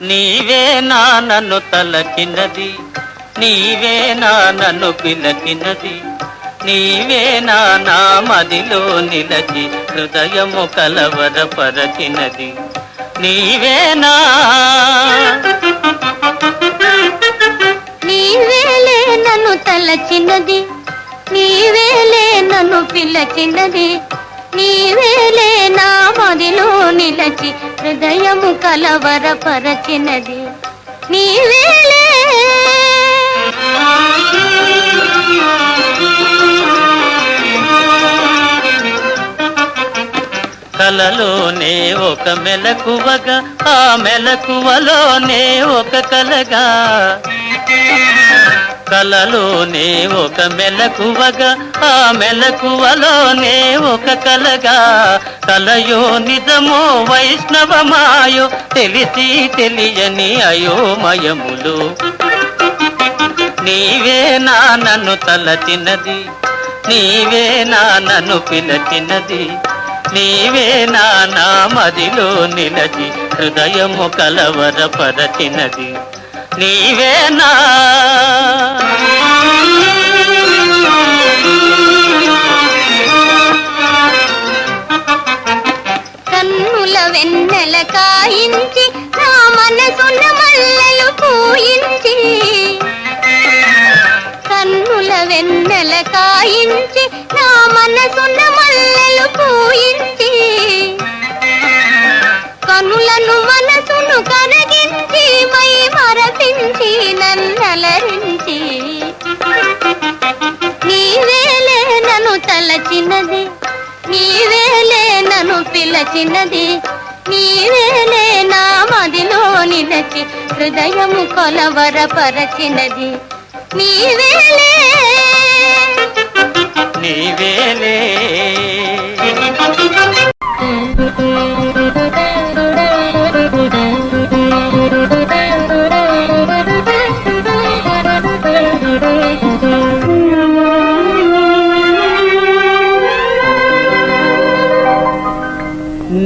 నీవేనా నన్ను తలచినది, నీవేనా నన్ను పిలచినది, నీవేనా నా మదిలో నిలచి హృదయము కలవరపరచినది, నీవేనా. నీవేలే నన్ను తలచినది, నీవేలే నన్ను పిలచినది, నీవేలే నా మదిలో నిలచి హృదయము కలవరపరచినది, నీవేలే. కలలోనే ఒక మెలకువగా, ఆ మెలకువలోనే ఒక కలగా, కలలోనే ఒక మెలకువగా, ఆ మెలకువలోనే ఒక కలగా, కలయో నిజమో వైష్ణవమాయో తెలిసి తెలియని అయోమయములు. నీవేనా నన్ను తలచినది, నీవేనా నన్ను పిలచినది, నీవేనా నా మదిలో నిలచి హృదయము కలవరపరచినది, నీవేనా. కన్నుల వెన్నెల కాయించి నా మనసున మల్లెలు పూయించి, కన్నుల వెన్నెల కాయించి నా మనసున మల్లెలు పూయించి, కనులను మనసును కరగించి మై మరపించి నన్నలరించి, నీవేలే నన్ను తలచినది, నీవేలే నన్ను పిలచినది, నీవేలే నా మదిలో నిలచి హృదయము కొలవరపరచినది, నీవేలే. నీవేలే.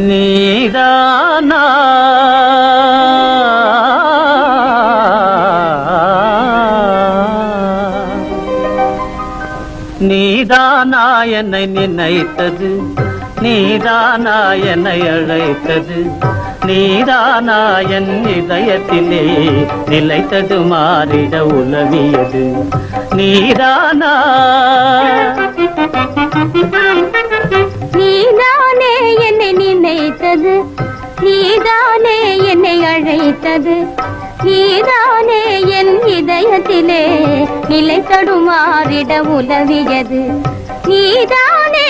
నీదానా நீதானா என்னை நினைத்தது, நீதானா என்னை அழைத்தது, நீதானா என் இதயத்திலே நிலைத்தது மாறிட உலவியது, நீதானா. நீதானே என்னை நினைத்தது, நீதானே என்னை அழைத்தது, நீதானே என் இதயத்திலே நிலை தடுமாறிட உலவியது, நீதானே.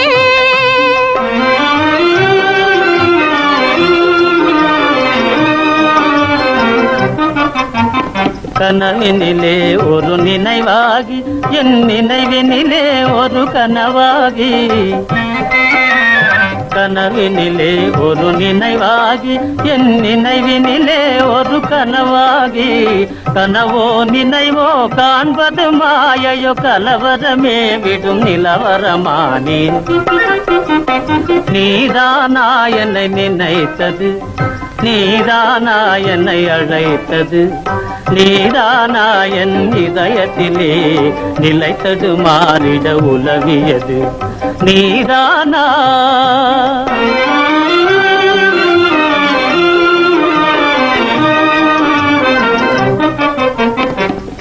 கனவினிலே ஒரு நினைவாகி என் நினைவினிலே ஒரு கனவாகி, கனவினிலே ஒரு நினைவாகி என் நினைவினிலே ஒரு கனவாகி, கனவோ நினைவோ காண்பது மாயையோ கலவரமே விடும் நிலவரமானேன். நீதானா என்னை நினைத்தது, நீதானா என்னை அழைத்தது, நீதானா என் இதயத்திலே நிலைத்தது மாறிட உலவியது, நீதானா.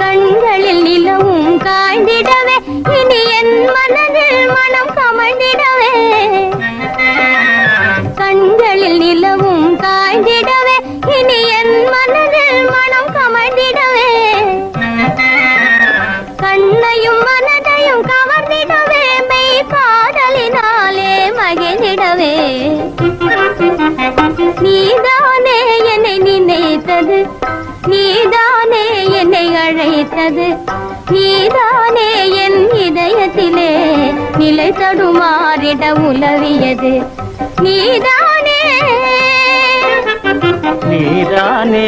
கண்களில் நிலவும் காய்ந்திடவே இனி என் மனதில் மனம் கமழ்ந்திடவே, கண்களில் நிலவும் காய்ந்திடவே இனி என் மனதில் மனம் கமழ்ந்திடவே, கண்ணையும் மனதையும் கவர்ந்திடவே மெய் காதலினாலே மகிழ்ந்திடவே, நீதானே என்னை நினைத்தது, நீதானே என்னை அழைத்தது, நீதானே என் இதயத்திலே நிலை தடுமாறிட உலவியது, நீதானே. நீதானே.